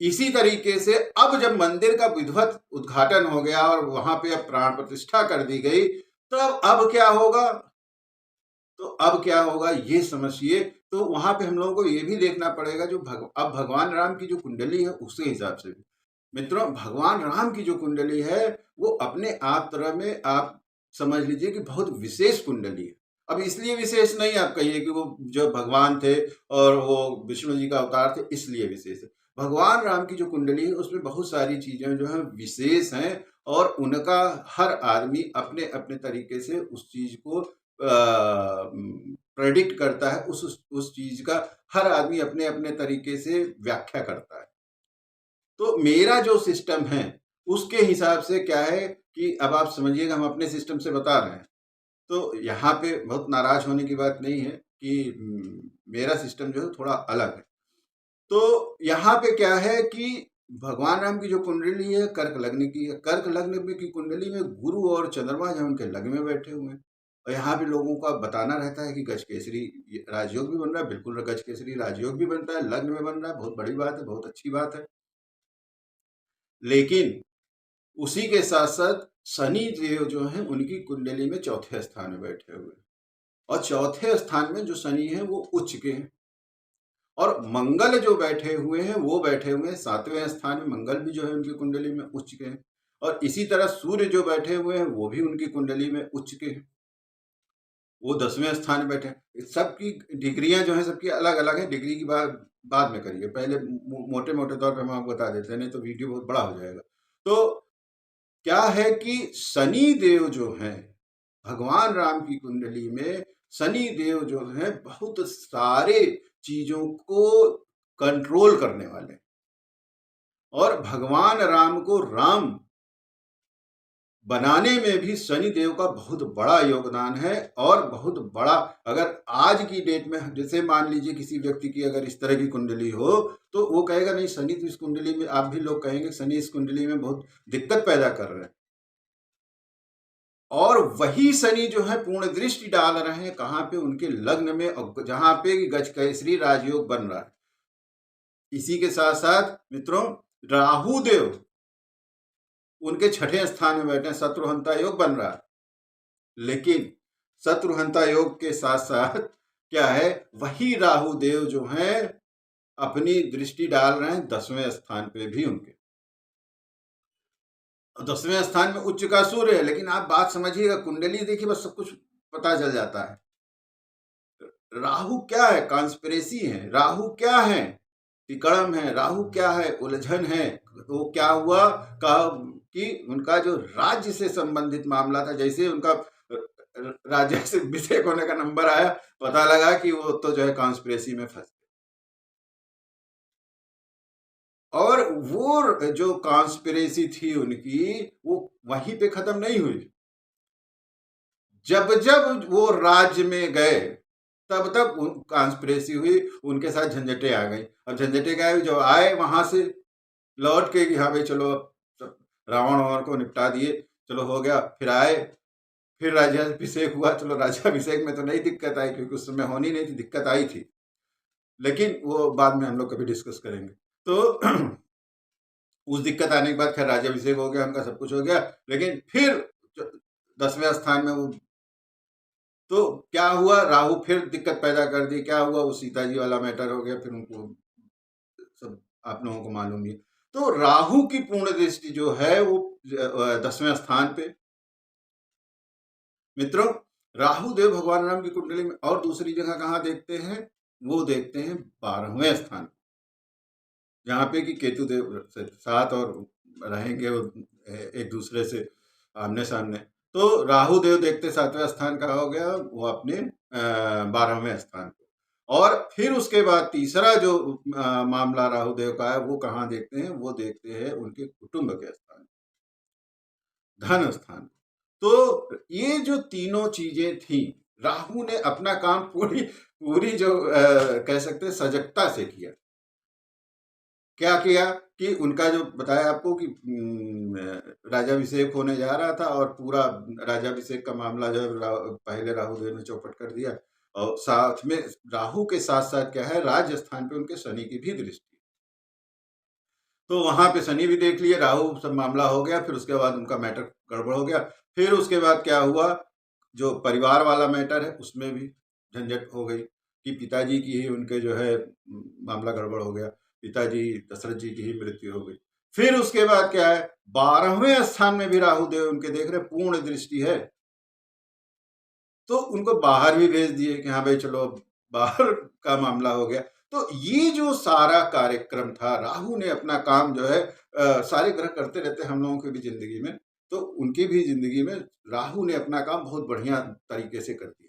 इसी तरीके से अब जब मंदिर का विधिवत उद्घाटन हो गया और वहां पे अब प्राण प्रतिष्ठा कर दी गई, तब अब क्या होगा, तो अब क्या होगा ये समझिए। तो वहां पे हम लोगों को ये भी देखना पड़ेगा जो अब भगवान राम की जो कुंडली है उसके हिसाब से भी। मित्रों, भगवान राम की जो कुंडली है वो अपने आप तरह में आप समझ लीजिए कि बहुत विशेष कुंडली है। अब इसलिए विशेष नहीं आप कहिए कि वो जो भगवान थे और वो विष्णु जी का अवतार थे इसलिए विशेष है। भगवान राम की जो कुंडली है उसमें बहुत सारी चीजें जो है विशेष हैं, और उनका हर आदमी अपने अपने तरीके से उस चीज को प्रेडिक्ट करता है, उस चीज का हर आदमी अपने अपने तरीके से व्याख्या करता है। तो मेरा जो सिस्टम है उसके हिसाब से क्या है कि अब आप समझिएगा, हम अपने सिस्टम से बता रहे हैं, तो यहाँ पे बहुत नाराज होने की बात नहीं है कि मेरा सिस्टम जो है थोड़ा अलग है। तो यहाँ पे क्या है कि भगवान राम की जो कुंडली है कर्क लग्न की है। कर्क लग्न में की कुंडली में गुरु और चंद्रमा जो उनके लग्न में बैठे हुए हैं, और यहाँ पे लोगों का बताना रहता है कि गज केसरी राजयोग भी बन रहा है। बिल्कुल गज केसरी राजयोग भी बनता है, लग्न में बन रहा है, बहुत बड़ी बात है, बहुत अच्छी बात है। लेकिन उसी के साथ साथ शनि देव जो है उनकी कुंडली में चौथे स्थान में बैठे हुए हैं, और चौथे स्थान में जो शनि है वो उच्च के हैं, और मंगल जो बैठे हुए हैं वो बैठे हुए हैं सातवें स्थान में। मंगल भी जो है उनकी कुंडली में उच्च के हैं, और इसी तरह सूर्य जो बैठे हुए हैं वो भी उनकी कुंडली में उच्च के हैं, वो 10वें स्थान में बैठे हैं। सबकी डिग्रियां जो है सबकी अलग अलग है। डिग्री की बात बाद में करिए, पहले मोटे मोटे तौर पर हम आपको बता देते हैं, नहीं तो वीडियो बहुत बड़ा हो जाएगा। तो क्या है कि शनि देव जो है भगवान राम की कुंडली में, शनि देव जो है बहुत सारे चीजों को कंट्रोल करने वाले, और भगवान राम को राम बनाने में भी शनि देव का बहुत बड़ा योगदान है। और बहुत बड़ा, अगर आज की डेट में जैसे मान लीजिए किसी व्यक्ति की अगर इस तरह की कुंडली हो, तो वो कहेगा नहीं शनि तो इस कुंडली में, आप भी लोग कहेंगे शनि इस कुंडली में बहुत दिक्कत पैदा कर रहे हैं। और वही शनि जो है पूर्ण दृष्टि डाल रहे हैं कहाँ पे, उनके लग्न में, और जहां पे गज केसरी राजयोग बन रहा है। इसी के साथ साथ मित्रों, राहु देव उनके छठे स्थान में बैठे, शत्रुहंता योग बन रहा है। लेकिन शत्रुहंता योग के साथ साथ क्या है, वही राहु देव जो है अपनी दृष्टि डाल रहे हैं 10वें स्थान पे भी उनके। 10वें स्थान में उच्च का सूर्य है। लेकिन आप बात समझिएगा, कुंडली देखिए बस सब कुछ पता चल जाता है। राहु क्या है, कॉन्स्पिरेसी है। राहु क्या है, तिकड़म है। राहु क्या है, उलझन है। तो क्या हुआ कहा कि उनका जो राज्य से संबंधित मामला था, जैसे उनका राज्य से अभिषेक होने का नंबर आया, पता लगा कि वो तो जो है कॉन्स्पिरेसी में फंस गए। और वो जो कॉन्स्पिरेसी थी उनकी, वो वहीं पे खत्म नहीं हुई। जब जब वो राज्य में गए तब तब कॉन्स्पिरेसी हुई, उनके साथ झंझटें आ गई। अब झंझटें क्या हुई, जब आए वहां से लौट के कि हाँ भाई चलो अब रावण वावण को निपटा दिए, चलो हो गया। फिर आए, फिर राज्याभिषेक हुआ। चलो राज्याभिषेक में तो नहीं दिक्कत आई क्योंकि उस समय होनी नहीं थी, दिक्कत आई थी, लेकिन वो बाद में हम लोग कभी डिस्कस करेंगे। तो उस दिक्कत आने के बाद खैर राज्याभिषेक हो गया, उनका सब कुछ हो गया। लेकिन फिर 10वें स्थान में वो, तो क्या हुआ, राहु फिर दिक्कत पैदा कर दी। क्या हुआ, वो सीता जी वाला मैटर हो गया। फिर उनको सब आप लोगों को मालूम ही। तो राहु की पूर्ण दृष्टि जो है वो 10वें स्थान पे। मित्रों, राहु देव भगवान राम की कुंडली में और दूसरी जगह कहाँ देखते हैं, वो देखते हैं 12वें स्थान, जहाँ पे कि केतु देव से साथ और रहेंगे एक दूसरे से आमने सामने। तो राहु देव देखते 7वें स्थान का हो गया, वो अपने 12वें स्थान पे। और फिर उसके बाद तीसरा जो मामला राहु देव का है वो कहाँ देखते हैं, वो देखते हैं उनके कुटुंब के स्थान, धन स्थान। तो ये जो तीनों चीजें थी, राहु ने अपना काम पूरी पूरी जो कह सकते हैं सजगता से किया। क्या किया कि उनका जो बताया आपको कि राजाभिषेक होने जा रहा था, और पूरा राजाभिषेक का मामला जो है पहले राहु देव ने चौपट कर दिया। और साथ में राहु के साथ साथ क्या है, राजस्थान पे उनके शनि की भी दृष्टि। तो वहां पे शनि भी देख लिए, राहु, सब मामला हो गया। फिर उसके बाद उनका मैटर गड़बड़ हो गया। फिर उसके बाद क्या हुआ, जो परिवार वाला मैटर है उसमें भी झंझट हो गई कि पिताजी की ही उनके जो है मामला गड़बड़ हो गया, पिताजी दशरथ जी की ही मृत्यु हो गई। फिर उसके बाद क्या है, 12वें स्थान में भी राहु देव उनके देख रहे, पूर्ण दृष्टि है। तो उनको बाहर भी भेज दिए कि हाँ भाई चलो, बाहर का मामला हो गया। तो ये जो सारा कार्यक्रम था, राहु ने अपना काम जो है, सारे ग्रह करते रहते हैं हम लोगों की भी जिंदगी में, तो उनकी भी जिंदगी में राहु ने अपना काम बहुत बढ़िया तरीके से कर दिया।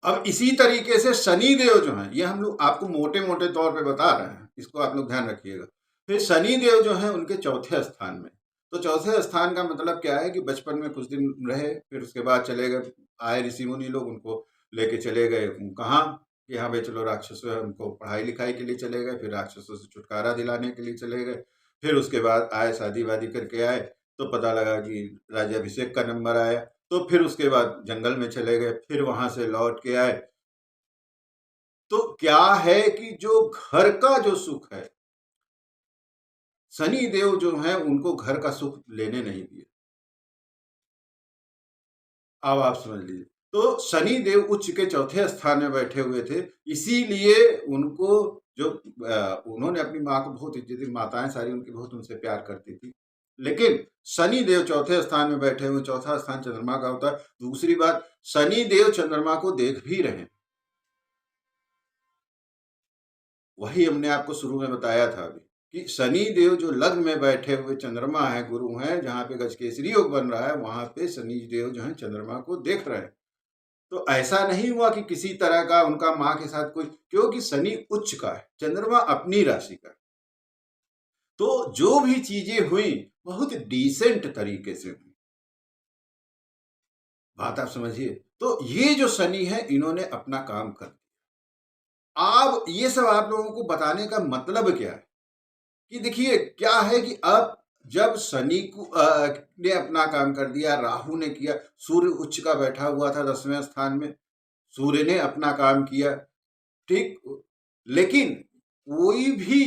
अब इसी तरीके से शनि देव जो है, ये हम लोग आपको मोटे मोटे तौर पे बता रहे हैं, इसको आप लोग ध्यान रखिएगा। फिर शनि देव जो है उनके चौथे स्थान में। तो चौथे स्थान का मतलब क्या है कि बचपन में कुछ दिन रहे, फिर उसके बाद चले गए, आए ऋषि मुनि लोग, उनको लेके चले गए कहाँ, कि हाँ भाई चलो राक्षसों है, उनको पढ़ाई लिखाई के लिए चले गए, फिर राक्षसों से छुटकारा दिलाने के लिए चले गए। फिर उसके बाद आए, शादी वादी करके आए, तो पता लगा कि राज्याभिषेक का नंबर आया। तो फिर उसके बाद जंगल में चले गए, फिर वहां से लौट के आए। तो क्या है कि जो घर का जो सुख है, शनि देव जो है उनको घर का सुख लेने नहीं दिए। अब आप समझ लीजिए, तो शनि देव उच्च के चौथे स्थान में बैठे हुए थे, इसीलिए उनको जो उन्होंने अपनी माँ को बहुत इज्जत दी, माताएं सारी उनकी बहुत उनसे प्यार करती थी। लेकिन शनि देव चौथे स्थान में बैठे हुए, चौथा स्थान चंद्रमा का होता है। दूसरी बात, शनि देव चंद्रमा को देख भी रहे हैं। वही हमने आपको शुरू में बताया था अभी कि शनि देव जो लग्न में बैठे हुए चंद्रमा है, गुरु हैं, जहां पे गजकेसरी योग बन रहा है, वहां पे शनि देव जो है चंद्रमा को देख रहे हैं। तो ऐसा नहीं हुआ कि किसी तरह का उनका माँ के साथ कोई, क्योंकि शनि उच्च का है, चंद्रमा अपनी राशि का है। तो जो भी चीजें हुई बहुत डिसेंट तरीके से हुई। बात आप समझिए। तो ये जो शनि है, इन्होंने अपना काम कर दिया। अब ये सब आप लोगों को बताने का मतलब क्या है कि देखिए क्या है कि अब जब शनि को ने अपना काम कर दिया, राहु ने किया, सूर्य उच्च का बैठा हुआ था 10वें स्थान में, सूर्य ने अपना काम किया, ठीक। लेकिन कोई भी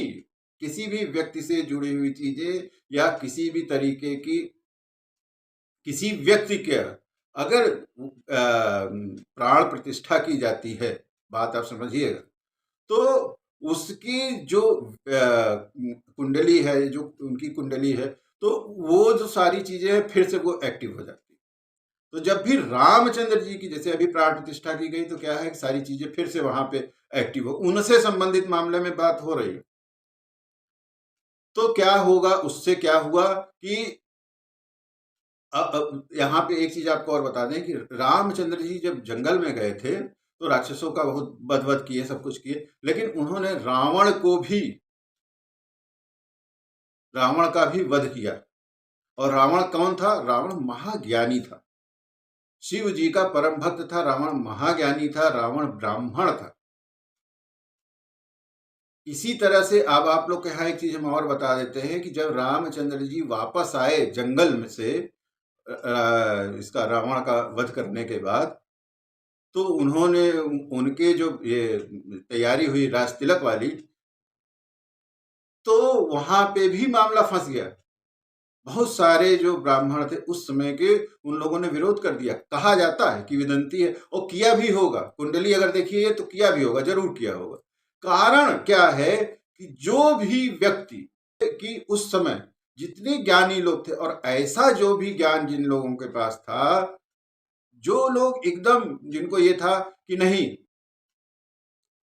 किसी भी व्यक्ति से जुड़ी हुई चीजें या किसी भी तरीके की किसी व्यक्ति के अगर प्राण प्रतिष्ठा की जाती है, बात आप समझिएगा, तो उसकी जो कुंडली है, जो उनकी कुंडली है, तो वो जो सारी चीजें हैं फिर से वो एक्टिव हो जाती है। तो जब भी रामचंद्र जी की जैसे अभी प्राण प्रतिष्ठा की गई, तो क्या है कि सारी चीजें फिर से वहां पे एक्टिव हो, उनसे संबंधित मामले में बात हो रही है। तो क्या होगा, उससे क्या हुआ कि अब यहाँ पे एक चीज आपको और बता दें कि रामचंद्र जी जब जंगल में गए थे, तो राक्षसों का बहुत वध किए, सब कुछ किए, लेकिन उन्होंने रावण का भी वध किया। और रावण कौन था? रावण महाज्ञानी था, शिव जी का परम भक्त था, रावण महाज्ञानी था, रावण ब्राह्मण था। इसी तरह से अब आप लोग के यहाँ एक चीज हम और बता देते हैं कि जब रामचंद्र जी वापस आए जंगल में से इसका रावण का वध करने के बाद, तो उन्होंने उनके जो ये तैयारी हुई राज तिलक वाली, तो वहां पे भी मामला फंस गया। बहुत सारे जो ब्राह्मण थे उस समय के, उन लोगों ने विरोध कर दिया। कहा जाता है कि विदंती है, और किया भी होगा, कुंडली अगर देखिए तो किया भी होगा, जरूर किया होगा। कारण क्या है कि जो भी व्यक्ति कि उस समय जितने ज्ञानी लोग थे, और ऐसा जो भी ज्ञान जिन लोगों के पास था, जो लोग एकदम जिनको ये था कि नहीं,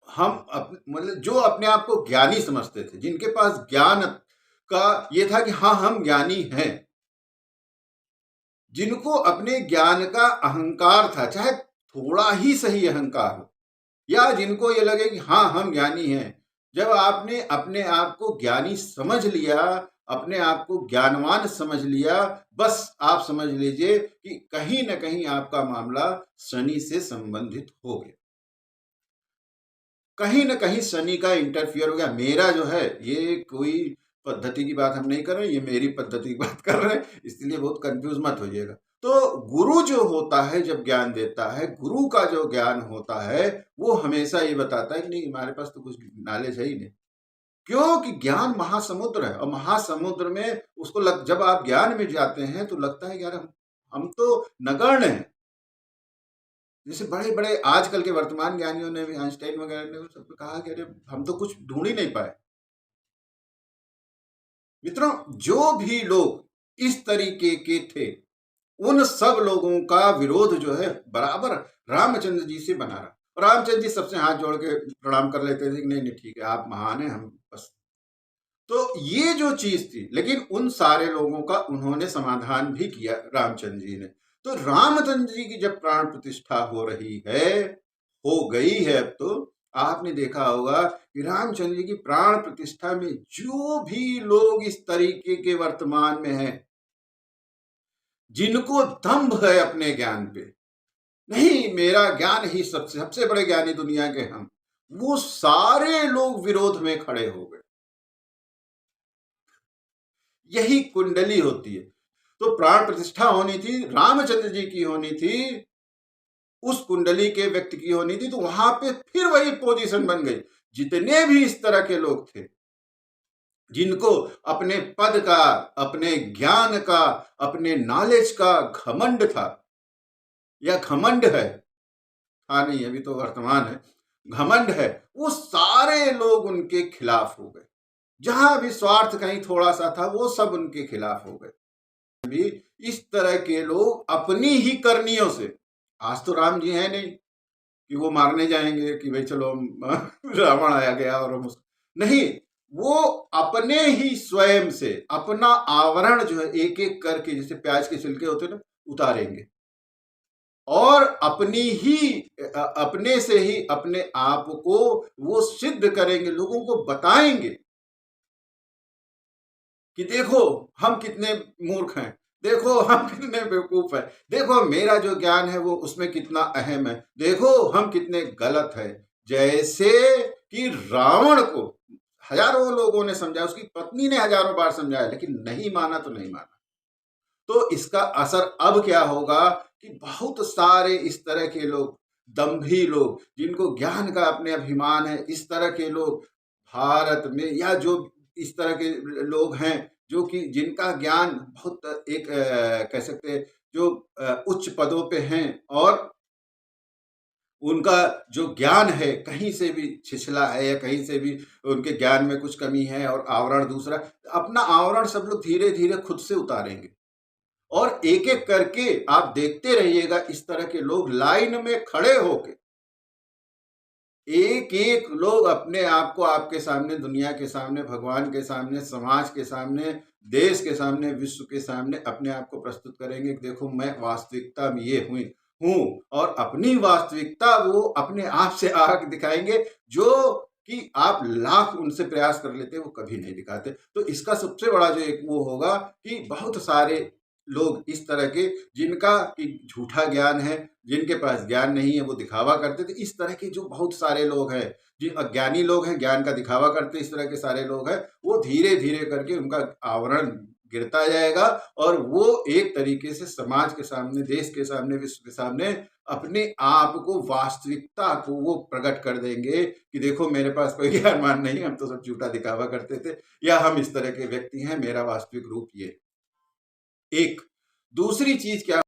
हम मतलब जो अपने आप को ज्ञानी समझते थे, जिनके पास ज्ञान का ये था कि हाँ हम ज्ञानी हैं, जिनको अपने ज्ञान का अहंकार था, चाहे थोड़ा ही सही अहंकार हो, या जिनको ये लगे कि हाँ हम ज्ञानी हैं, जब आपने अपने आप को ज्ञानी समझ लिया, अपने आप को ज्ञानवान समझ लिया, बस आप समझ लीजिए कि कहीं ना कहीं आपका मामला शनि से संबंधित हो गया, कहीं ना कहीं शनि का इंटरफियर हो गया। मेरा जो है, ये कोई पद्धति की बात हम नहीं कर रहे, ये मेरी पद्धति की बात कर रहे हैं, इसलिए बहुत कंफ्यूज मत होइएगा। तो गुरु जो होता है, जब ज्ञान देता है, गुरु का जो ज्ञान होता है, वो हमेशा ये बताता है कि नहीं, हमारे पास तो कुछ नॉलेज है ही नहीं, क्योंकि ज्ञान महासमुद्र है और महासमुद्र में जब आप ज्ञान में जाते हैं तो लगता है यार हम तो नगण्य हैं। जैसे बड़े बड़े आजकल के वर्तमान ज्ञानियों ने भी, आइंस्टाइन वगैरह ने सब कहा कि अरे हम तो कुछ ढूंढ ही नहीं पाए। मित्रों, जो भी लोग इस तरीके के थे उन सब लोगों का विरोध जो है बराबर रामचंद्र जी से बना रहा। और रामचंद्र जी सबसे हाथ जोड़ के प्रणाम कर लेते थे कि नहीं नहीं ठीक है, आप महान हैं, हम बस। तो ये जो चीज थी, लेकिन उन सारे लोगों का उन्होंने समाधान भी किया रामचंद्र जी ने। तो रामचंद्र जी की जब प्राण प्रतिष्ठा हो रही है, हो गई है, अब तो आपने देखा होगा कि रामचंद्र जी की प्राण प्रतिष्ठा में जो भी लोग इस तरीके के वर्तमान में हैं, जिनको दंभ है अपने ज्ञान पे, नहीं मेरा ज्ञान ही सबसे बड़े ज्ञानी दुनिया के हम, वो सारे लोग विरोध में खड़े हो गए। यही कुंडली होती है। तो प्राण प्रतिष्ठा होनी थी, रामचंद्र जी की होनी थी, उस कुंडली के व्यक्ति की होनी थी, तो वहां पे फिर वही पोजीशन बन गई। जितने भी इस तरह के लोग थे जिनको अपने पद का, अपने ज्ञान का, अपने नॉलेज का घमंड था या घमंड है, था नहीं अभी तो वर्तमान है, घमंड है, वो सारे लोग उनके खिलाफ हो गए। जहां भी स्वार्थ कहीं थोड़ा सा था वो सब उनके खिलाफ हो गए। भी इस तरह के लोग अपनी ही करनियों से, आज तो राम जी हैं नहीं कि वो मारने जाएंगे कि भाई चलो रावण आया गया और हम नहीं, वो अपने ही स्वयं से अपना आवरण जो है एक एक करके, जैसे प्याज के छिलके होते ना, उतारेंगे और अपने से ही अपने आप को वो सिद्ध करेंगे, लोगों को बताएंगे कि देखो हम कितने मूर्ख हैं, देखो हम कितने बेवकूफ हैं, देखो मेरा जो ज्ञान है वो उसमें कितना अहम है, देखो हम कितने गलत हैं। जैसे कि रावण को हजारों लोगों ने समझाया, उसकी पत्नी ने हजारों बार समझाया, लेकिन नहीं माना तो नहीं माना। तो इसका असर अब क्या होगा कि बहुत सारे इस तरह के लोग, दंभी लोग, जिनको ज्ञान का अपने अभिमान है, इस तरह के लोग भारत में, या जो इस तरह के लोग हैं जो कि जिनका ज्ञान बहुत एक कह सकते हैं जो उच्च पदों पे हैं और उनका जो ज्ञान है कहीं से भी छिछला है या कहीं से भी उनके ज्ञान में कुछ कमी है और आवरण दूसरा, अपना आवरण सब लोग धीरे धीरे खुद से उतारेंगे और एक एक करके आप देखते रहिएगा इस तरह के लोग लाइन में खड़े होके एक एक लोग अपने आप को आपके सामने, दुनिया के सामने, भगवान के सामने, समाज के सामने, देश के सामने, विश्व के सामने अपने आप को प्रस्तुत करेंगे कि देखो मैं वास्तविकता में ये हूँ, और अपनी वास्तविकता वो अपने आप से आग दिखाएंगे जो कि आप लाख उनसे प्रयास कर लेते वो कभी नहीं दिखाते। तो इसका सबसे बड़ा जो एक वो होगा कि बहुत सारे लोग इस तरह के, जिनका कि झूठा ज्ञान है, जिनके पास ज्ञान नहीं है, वो दिखावा करते थे। इस तरह के जो बहुत सारे लोग हैं, जो अज्ञानी लोग हैं, ज्ञान का दिखावा करते, इस तरह के सारे लोग हैं, वो धीरे धीरे करके उनका आवरण गिरता जाएगा और वो एक तरीके से समाज के सामने, देश के सामने, विश्व के सामने अपने आप को, वास्तविकता को वो प्रकट कर देंगे कि देखो मेरे पास कोई ज्ञान मान नहीं, हम तो सब झूठा दिखावा करते थे, या हम इस तरह के व्यक्ति हैं, मेरा वास्तविक रूप ये। एक दूसरी चीज क्या